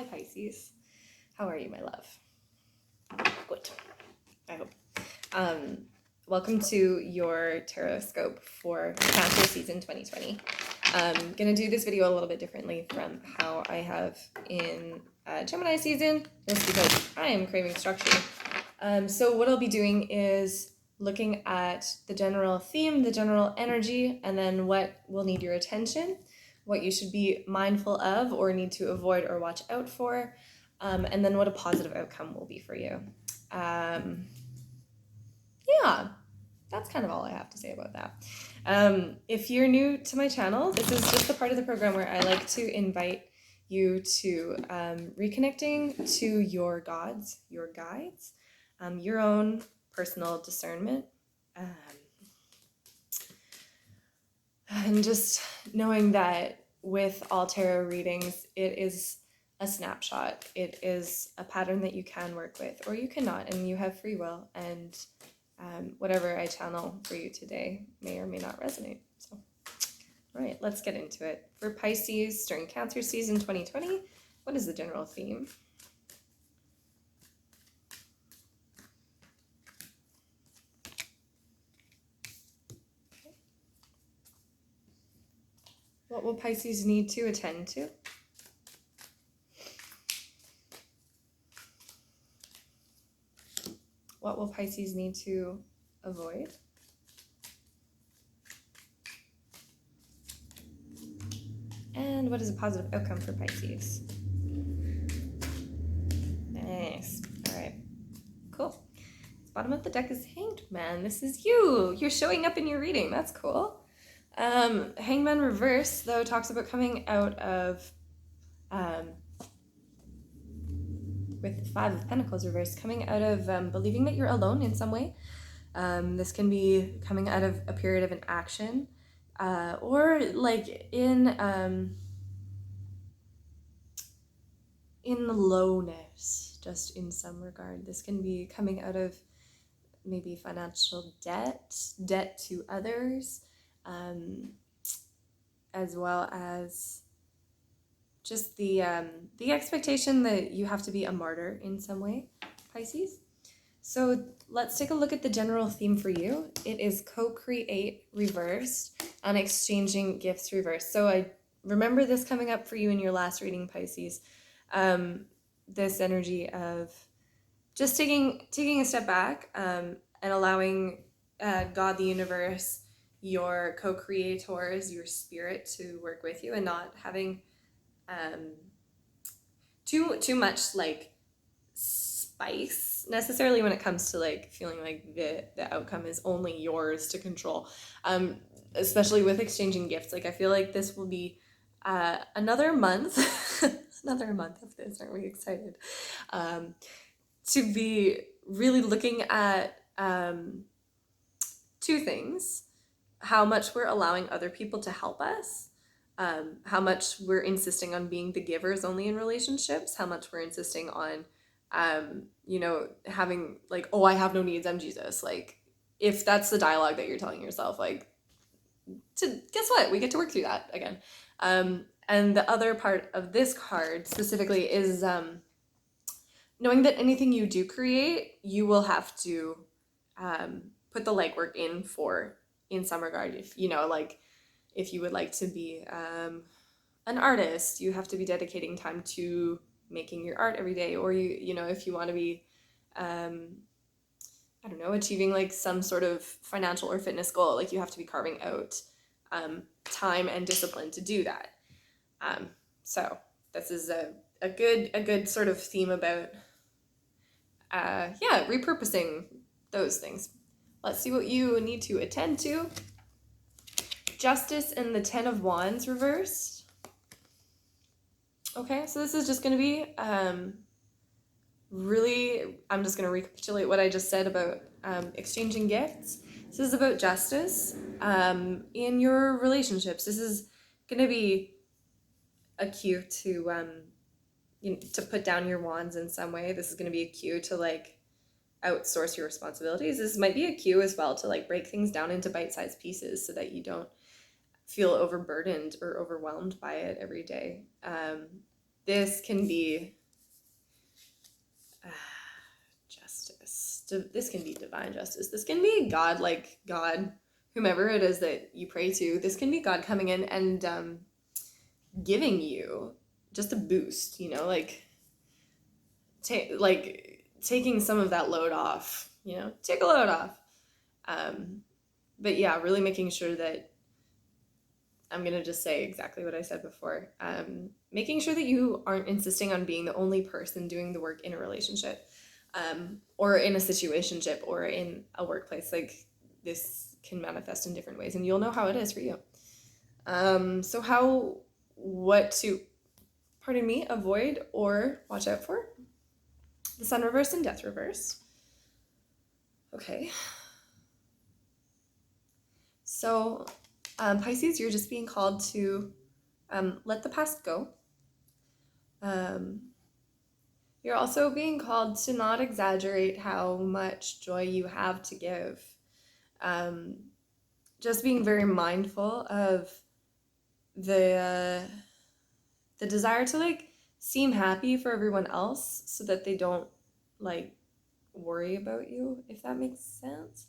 Hi Pisces, how are you, my love? Good, I hope. Welcome to your tarotscope for Cancer season 2020. I'm gonna do this video a little bit differently from how I have in Gemini season, just because I am craving structure. So what I'll be doing is looking at the general theme, the general energy, and then what will need your attention, what you should be mindful of or need to avoid or watch out for, and then what a positive outcome will be for you. Yeah, that's kind of all I have to say about that. If you're new to my channel, this is just the part of the program where I like to invite you to reconnecting to your gods, your guides, your own personal discernment, and just knowing that with all tarot readings, it is a snapshot. It is a pattern that you can work with, or you cannot, and you have free will, and whatever I channel for you today may or may not resonate. So, all right, let's get into it. For Pisces during Cancer season 2020, what is the general theme? What will Pisces need to attend to? What will Pisces need to avoid? And what is a positive outcome for Pisces? Nice. All right. Cool. The bottom of the deck is Hanged Man. This is you. You're showing up in your reading. That's cool. Hangman reverse, though, talks about coming out of, with the Five of Pentacles reverse, coming out of believing that you're alone in some way. This can be coming out of a period of inaction, or like in lowness, just in some regard. This can be coming out of maybe financial debt to others, as well as just the expectation that you have to be a martyr in some way, Pisces. So let's take a look at the general theme for you. It is co-create reversed and exchanging gifts reversed. So I remember this coming up for you in your last reading, Pisces. This energy of just taking a step back and allowing God, the universe, your co-creators, your spirit to work with you, and not having too much like spice necessarily when it comes to like feeling like the outcome is only yours to control, especially with exchanging gifts. Like I feel like this will be another month another month of this. Aren't we excited to be really looking at two things: how much we're allowing other people to help us, how much we're insisting on being the givers only in relationships, how much we're insisting on having like, oh, I have no needs, I'm Jesus. Like, if that's the dialogue that you're telling yourself, like, guess what? We get to work through that again. And the other part of this card specifically is knowing that anything you do create, you will have to put the legwork in some regard. If if you would like to be an artist, you have to be dedicating time to making your art every day. Or if you want to be achieving like some sort of financial or fitness goal, like you have to be carving out time and discipline to do that. So this is a good sort of theme about repurposing those things. Let's see what you need to attend to. Justice and the Ten of Wands reversed. Okay, so this is just going to be really, I'm just going to recapitulate what I just said about exchanging gifts. This is about justice in your relationships. This is going to be a cue to to put down your wands in some way. This is going to be a cue to like outsource your responsibilities. This might be a cue as well to like break things down into bite-sized pieces so that you don't feel overburdened or overwhelmed by it every day. this can be justice. This can be divine justice. This can be God, like God, whomever it is that you pray to. This can be God coming in and giving you just a boost, you know, like taking some of that load off, you know, take a load off. But yeah, really making sure that I'm going to just say exactly what I said before. Making sure that you aren't insisting on being the only person doing the work in a relationship, or in a situationship, or in a workplace. Like, this can manifest in different ways, and you'll know how it is for you. So what to, pardon me, avoid or watch out for? The Sun reverse and Death reverse. Okay. So, Pisces, you're just being called to let the past go. You're also being called to not exaggerate how much joy you have to give. Just being very mindful of the desire to like seem happy for everyone else so that they don't like worry about you, if that makes sense.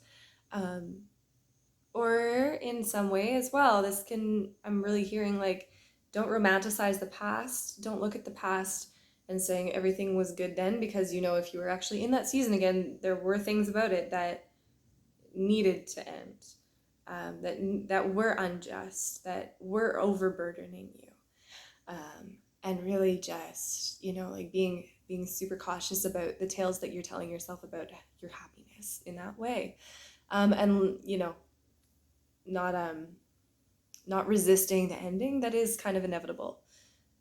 Or in some way as well, I'm really hearing like, don't romanticize the past. Don't look at the past and saying everything was good then, because, you know, if you were actually in that season again, there were things about it that needed to end, that were unjust, that were overburdening you. And really just, you know, like being super cautious about the tales that you're telling yourself about your happiness in that way. And, you know, not resisting the ending that is kind of inevitable.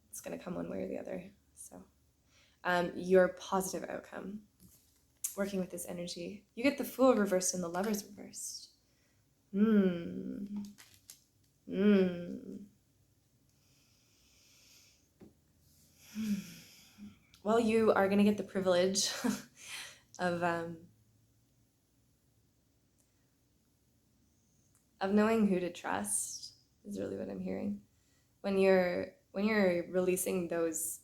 It's going to come one way or the other. So your positive outcome, working with this energy, you get the Fool reversed and the Lovers reversed. Well, you are going to get the privilege of knowing who to trust, is really what I'm hearing. When you're releasing those,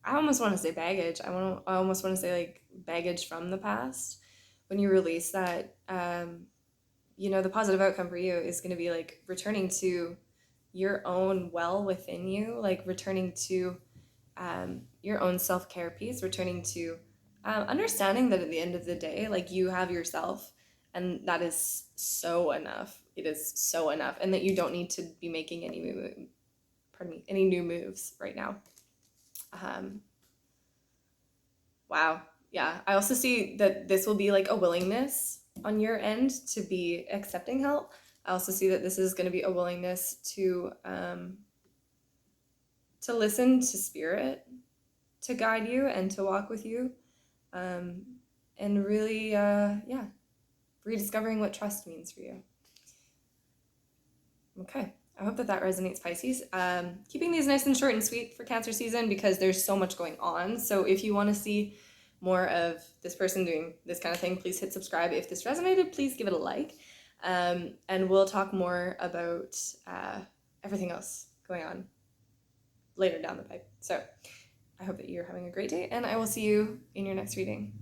I almost want to say baggage. I almost want to say like baggage from the past. When you release that, you know, the positive outcome for you is going to be like returning to your own well within you, like returning to your own self-care piece, returning to understanding that at the end of the day, like, you have yourself, and that is so enough. It is so enough, and that you don't need to be making any new moves right now. Wow. Yeah. I also see that this will be like a willingness on your end to be accepting help. I also see that this is going to be a willingness to listen to spirit, to guide you and to walk with you, and really, rediscovering what trust means for you. Okay, I hope that resonates, Pisces. Keeping these nice and short and sweet for Cancer season because there's so much going on. So if you want to see more of this person doing this kind of thing, please hit subscribe. If this resonated, please give it a like. And we'll talk more about everything else going on later down the pipe. So I hope that you're having a great day, and I will see you in your next reading.